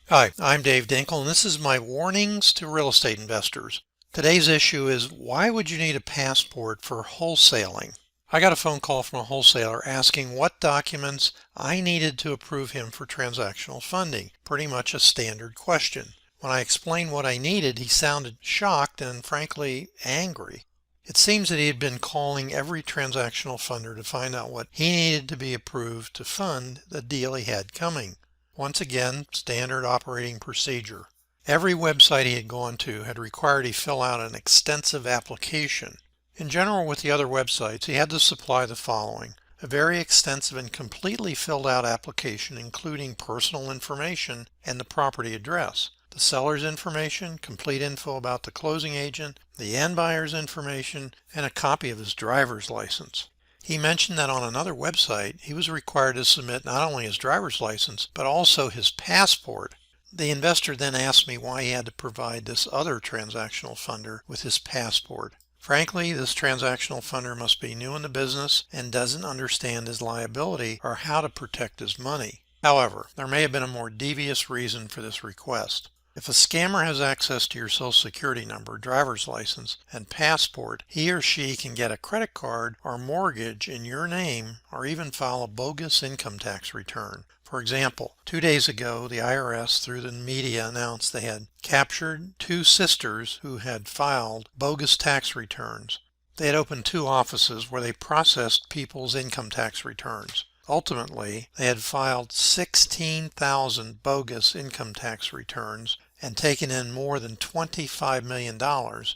Hi, I'm Dave Dinkle, and this is my warnings to real estate investors. Today's issue is, why would you need a passport for wholesaling? I got a phone call from a wholesaler asking what documents I needed to approve him for transactional funding. Pretty much a standard question. When I explained what I needed, he sounded shocked and frankly angry. It seems that he had been calling every transactional funder to find out what he needed to be approved to fund the deal he had coming. Once again, standard operating procedure. Every website he had gone to had required he fill out an extensive application. In general, with the other websites, he had to supply the following: a very extensive and completely filled out application including personal information and the property address, the seller's information, complete info about the closing agent, the end buyer's information, and a copy of his driver's license. He mentioned that on another website, he was required to submit not only his driver's license, but also his passport. The investor then asked me why he had to provide this other transactional funder with his passport. Frankly, this transactional funder must be new in the business and doesn't understand his liability or how to protect his money. However, there may have been a more devious reason for this request. If a scammer has access to your social security number, driver's license, and passport, he or she can get a credit card or mortgage in your name or even file a bogus income tax return. For example, 2 days ago, the IRS through the media announced they had captured 2 sisters who had filed bogus tax returns. They had opened 2 offices where they processed people's income tax returns. Ultimately, they had filed 16,000 bogus income tax returns and taken in more than $25 million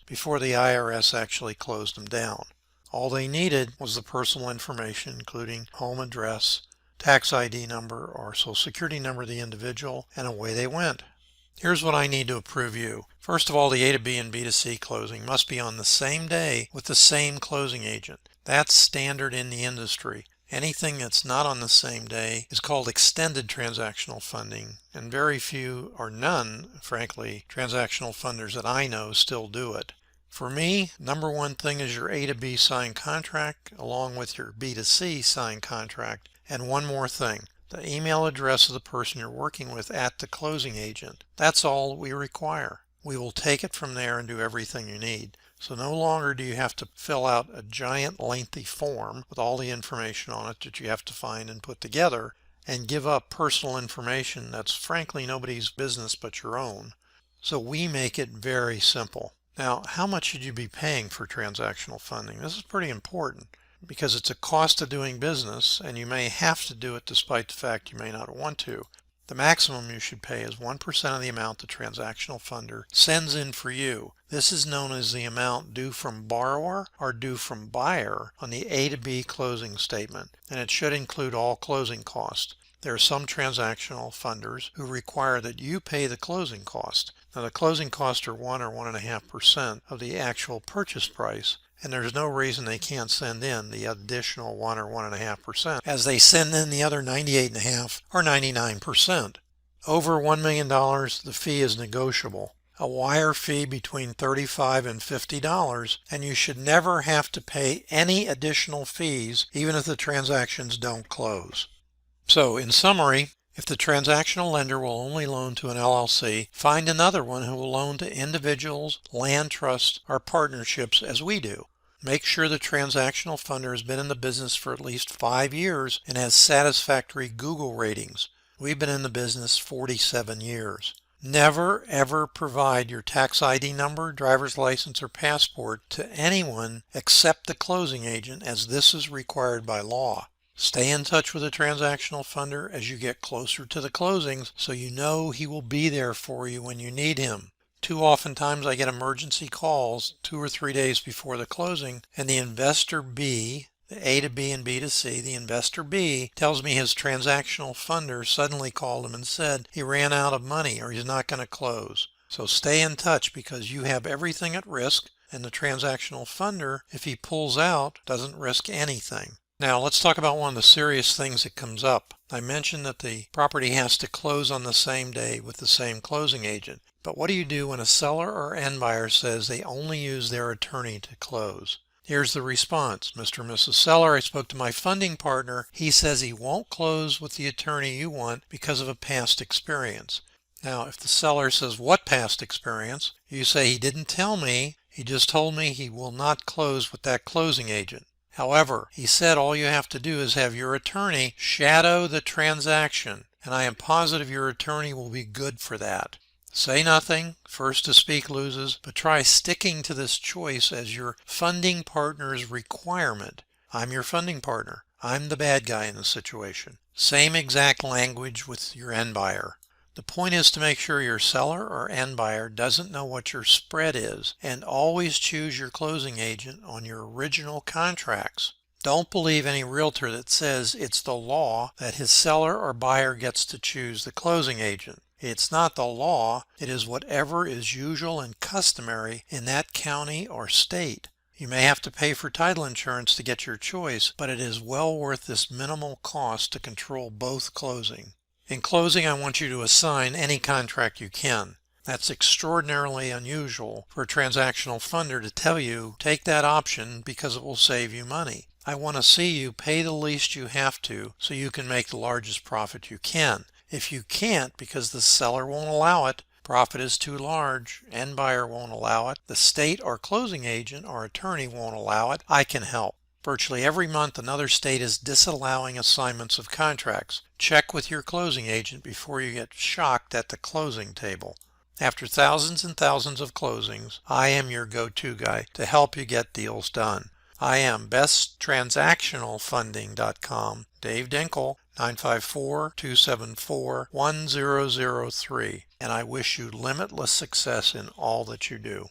before the IRS actually closed them down. All they needed was the personal information, including home address, tax ID number, or social security number of the individual, and away they went. Here's what I need to approve you. First of all, the A to B and B to C closing must be on the same day with the same closing agent. That's standard in the industry. Anything that's not on the same day is called extended transactional funding, and very few or none, frankly, transactional funders that I know still do it. For me, number one thing is your A to B signed contract along with your B to C signed contract, and one more thing: the email address of the person you're working with at the closing agent. That's all we require. We will take it from there and do everything you need. So no longer do you have to fill out a giant lengthy form with all the information on it that you have to find and put together and give up personal information that's frankly nobody's business but your own. So we make it very simple. Now, how much should you be paying for transactional funding? This is pretty important because it's a cost of doing business and you may have to do it despite the fact you may not want to. The maximum you should pay is 1% of the amount the transactional funder sends in for you. This is known as the amount due from borrower or due from buyer on the A to B closing statement, and it should include all closing costs. There are some transactional funders who require that you pay the closing cost. Now, the closing costs are 1 or 1.5% of the actual purchase price, and there's no reason they can't send in the additional 1 or 1.5% as they send in the other 98.5 or 99%. Over $1 million, the fee is negotiable. A wire fee between $35 and $50, and you should never have to pay any additional fees even if the transactions don't close. So, in summary, if the transactional lender will only loan to an LLC, find another one who will loan to individuals, land trusts, or partnerships as we do. Make sure the transactional funder has been in the business for at least 5 years and has satisfactory Google ratings. We've been in the business 47 years. Never ever provide your tax ID number, driver's license, or passport to anyone except the closing agent, as this is required by law. Stay in touch with a transactional funder as you get closer to the closings so you know he will be there for you when you need him. Too often times I get emergency calls 2 or 3 days before the closing, and the investor B, the A to B and B to C, the investor B tells me his transactional funder suddenly called him and said he ran out of money or he's not going to close. So stay in touch because you have everything at risk, and the transactional funder, if he pulls out, doesn't risk anything. Now let's talk about one of the serious things that comes up. I mentioned that the property has to close on the same day with the same closing agent. But what do you do when a seller or end buyer says they only use their attorney to close? Here's the response. Mr. and Mrs. Seller, I spoke to my funding partner. He says he won't close with the attorney you want because of a past experience. Now, if the seller says, "What past experience?" you say, "He didn't tell me. He just told me he will not close with that closing agent. However, he said all you have to do is have your attorney shadow the transaction, and I am positive your attorney will be good for that." Say nothing. First to speak loses, but try sticking to this choice as your funding partner's requirement. I'm your funding partner. I'm the bad guy in the situation. Same exact language with your end buyer. The point is to make sure your seller or end buyer doesn't know what your spread is, and always choose your closing agent on your original contracts. Don't believe any realtor that says it's the law that his seller or buyer gets to choose the closing agent. It's not the law. It is whatever is usual and customary in that county or state. You may have to pay for title insurance to get your choice, but it is well worth this minimal cost to control both closing. In closing, I want you to assign any contract you can. That's extraordinarily unusual for a transactional funder to tell you, take that option because it will save you money. I want to see you pay the least you have to so you can make the largest profit you can. If you can't because the seller won't allow it, profit is too large, end buyer won't allow it, the state or closing agent or attorney won't allow it, I can help. Virtually every month another state is disallowing assignments of contracts. Check with your closing agent before you get shocked at the closing table. After thousands and thousands of closings, I am your go-to guy to help you get deals done. I am besttransactionalfunding.com. Dave Dinkle, 954-274-1003. And I wish you limitless success in all that you do.